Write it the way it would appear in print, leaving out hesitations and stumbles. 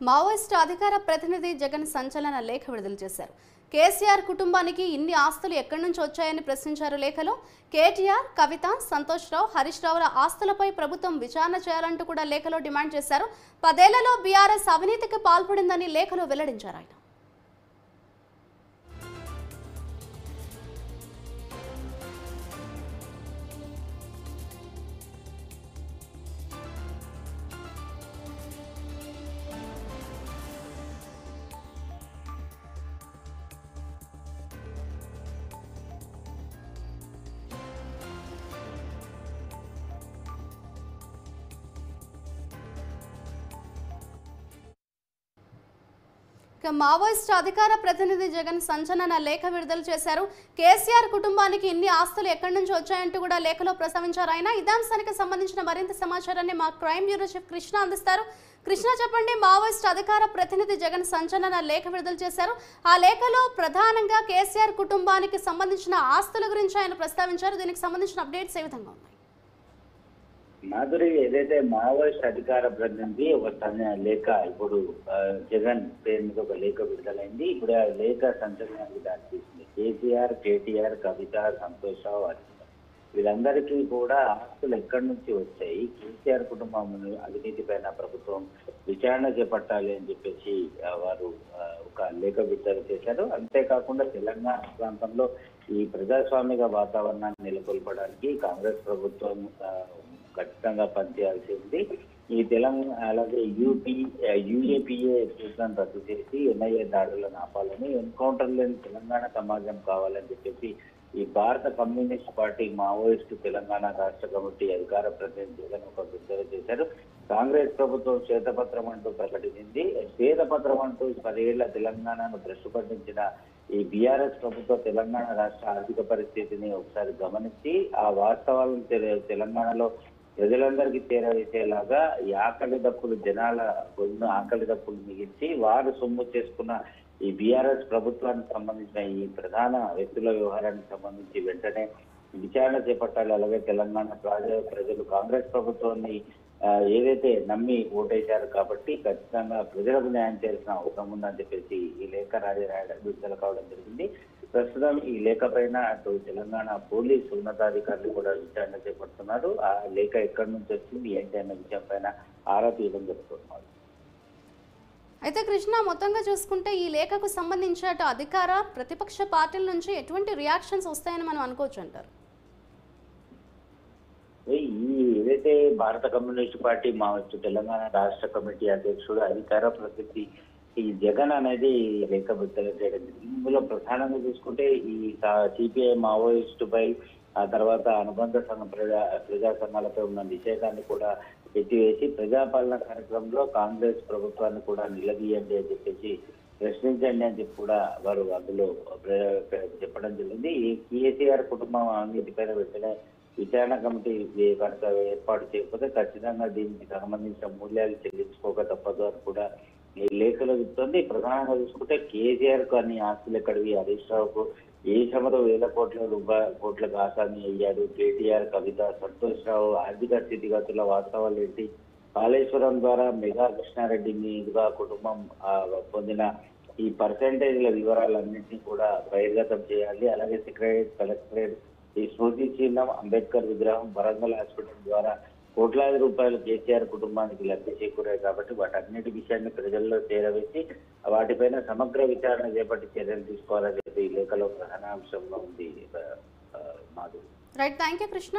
Maoist అధికార ప్రతినిధి జగన్ సంచలన లేఖ విడుదల చేశారు. కేసీఆర్ కుటుంబానికి ఇన్ని ఆస్తులు ఎక్కడి నుంచి వచ్చాయని ప్రశ్నించారు. లేఖలో కేటీఆర్, కవిత, సంతోష్ రావు, హరీష్ రావుల ఆస్తులపై ప్రభుత్వం విచారణ చేయాలంటూ కూడా లేఖలో డిమాండ్ చేశారు. 10 ఏళ్లలో బీఆర్ఎస్ అవినీతికి పాల్పడిందని లేఖలో వెల్లడించారు ఆయన. మావోయిస్టు అధికార ప్రతినిధి జగన్ సంచలన లేఖ విడుదల చేశారు. కేసీఆర్ కుటుంబానికి ఇన్ని ఆస్తులు ఎక్కడి నుంచి వచ్చాయంటూ కూడా లేఖలో ప్రస్తావించారు ఆయన. ఇదే అంశానికి సంబంధించిన మరింత సమాచారాన్ని మా క్రైమ్ బ్యూరో చీఫ్ కృష్ణ అందిస్తారు. కృష్ణ, చెప్పండి. మావోయిస్టు అధికార ప్రతినిధి జగన్ సంచలన లేఖ విడుదల చేశారు. ఆ లేఖలో ప్రధానంగా కేసీఆర్ కుటుంబానికి సంబంధించిన ఆస్తుల గురించి ఆయన ప్రస్తావించారు. దీనికి సంబంధించిన అప్డేట్స్ ఏ విధంగా ఉన్నాయి? మాధురి, ఏదైతే మావోయిస్ట్ అధికార ప్రతినిధి ఒక లేఖ ఇప్పుడు జగన్ పేరు మీద ఒక లేఖ విడుదలైంది. ఇప్పుడు ఆ లేఖ సంచలనానికి దారితీసింది. కేటీఆర్, కవిత, సంతోష్ రావు, వీళ్ళందరికీ కూడా ఆస్తులు ఎక్కడి నుంచి వచ్చాయి, కేసీఆర్ కుటుంబం అవినీతి పైన ప్రభుత్వం విచారణ చేపట్టాలి అని చెప్పేసి వారు ఒక లేఖ విడుదల చేశారు. అంతేకాకుండా తెలంగాణ ప్రాంతంలో ఈ ప్రజాస్వామిక వాతావరణాన్ని నెలకొల్పడానికి కాంగ్రెస్ ప్రభుత్వం ఖచ్చితంగా పనిచేయాల్సి ఉంది. ఈ తెలంగాణ అలాగే యూఏపీఏ సూచనను రద్దు చేసి ఎన్ఐఏ దాడులను ఆపాలని, ఎన్కౌంటర్ లేని తెలంగాణ సమాజం కావాలని చెప్పేసి ఈ భారత కమ్యూనిస్ట్ పార్టీ మావోయిస్టు తెలంగాణ రాష్ట్ర కమిటీ అధికార ప్రతినిధి జగన్ ఒక విడుదల చేశారు. కాంగ్రెస్ ప్రభుత్వం శ్వేతపత్రం అంటూ ప్రకటించింది. శ్వేతపత్రం అంటూ 10 ఏళ్ల తెలంగాణను భ్రష్టు పట్టించిన ఈ బీఆర్ఎస్ ప్రభుత్వ తెలంగాణ రాష్ట్ర ఆర్థిక పరిస్థితిని ఒకసారి గమనించి ఆ వాస్తవాలను తెలంగాణలో ప్రజలందరికీ చేరవేసేలాగా ఈ ఆకలి దప్పులు జనాల గొంతు ఆకలి దప్పులు మిగిల్చి వారు సొమ్ము చేసుకున్న ఈ బీఆర్ఎస్ ప్రభుత్వానికి సంబంధించిన ఈ ప్రధాన వ్యక్తుల వ్యవహారానికి సంబంధించి వెంటనే విచారణ చేపట్టాలి. అలాగే తెలంగాణ ప్రజలు కాంగ్రెస్ ప్రభుత్వాన్ని ఏదైతే నమ్మి ఓటేశారు కాబట్టి ఖచ్చితంగా ప్రజలకు న్యాయం చేయాల్సిన అవసరం ఉందని చెప్పేసి ఈ లేఖ రాయడం విడుదల కావడం జరిగింది. ప్రస్తుతం ఈ లేఖ పైన అటు తెలంగాణ పోలీసు ఉన్నతాధికారులు కూడా విచారణ చేపడుతున్నారు. ఆ లేఖ ఎక్కడి నుంచి వచ్చింది ఏంటి అన్న విషయం పైన ఆరా తీయడం జరుగుతున్నారు. అయితే కృష్ణ, మొత్తంగా చూసుకుంటే ఈ లేఖకు సంబంధించి అటు అధికార ప్రతిపక్ష పార్టీల నుంచి ఎటువంటి రియాక్షన్స్ వస్తాయని మనం అనుకోవచ్చు అంటారు? ఏదైతే భారత కమ్యూనిస్ట్ పార్టీ మావోయిస్టు తెలంగాణ రాష్ట్ర కమిటీ అధ్యక్షుడు అధికార ప్రతినిధి ఈ జగన్ అనేది లేఖ విడుదల చేయడం జరిగింది. ఇందులో ప్రధానంగా చూసుకుంటే ఈ సిపిఐ మావోయిస్టుపై ఆ తర్వాత అనుబంధ ప్రజా సంఘాలపై ఉన్న నిషేధాన్ని కూడా ఎత్తివేసి ప్రజాపాలన కార్యక్రమంలో కాంగ్రెస్ ప్రభుత్వాన్ని కూడా నిలదీయండి అని చెప్పేసి ప్రశ్నించండి అని చెప్పి కూడా వారు అందులో చెప్పడం జరిగింది. ఈ కేసీఆర్ కుటుంబం అన్నిటిపైన వెంటనే విచారణ కమిటీ కనుక ఏర్పాటు చేయకపోతే ఖచ్చితంగా దీనికి సంబంధించిన మూల్యాలు చెల్లించుకోక తప్పదు అని కూడా ఈ లేఖలో చెప్తుంది. ప్రధానంగా చూసుకుంటే కేసీఆర్ కు అన్ని ఆస్తులు ఎక్కడివి, హరీష్ రావుకు ఏ సమలో వేల కోట్లకు ఆసామి అయ్యాడు, కేటీఆర్, కవిత, సంతోష్ రావు ఆర్థిక స్థితిగతుల వాస్తవాలు ఏంటి, కాళేశ్వరం ద్వారా మెగా కృష్ణారెడ్డి మీదుగా కుటుంబం పొందిన ఈ పర్సెంటేజ్ల వివరాలన్నింటినీ కూడా బహిర్గతం చేయాలి. అలాగే సెక్రటరేట్, కలెక్టరేట్, ఈ స్మృతి చిహ్నం, అంబేద్కర్ విగ్రహం, వరంగల్ హాస్పిటల్ ద్వారా కోట్లాది రూపాయలు కేసీఆర్ కుటుంబానికి లబ్ధి చేకూరాయి కాబట్టి వాటన్నిటి విషయాన్ని ప్రజల్లో చేరవేసి వాటిపైన సమగ్ర విచారణ చేపట్టి చర్యలు తీసుకోవాలని చెప్పి ఈ లేఖలో ప్రధాన అంశంలో ఉంది. Madhuri. Right, thank you Krishna.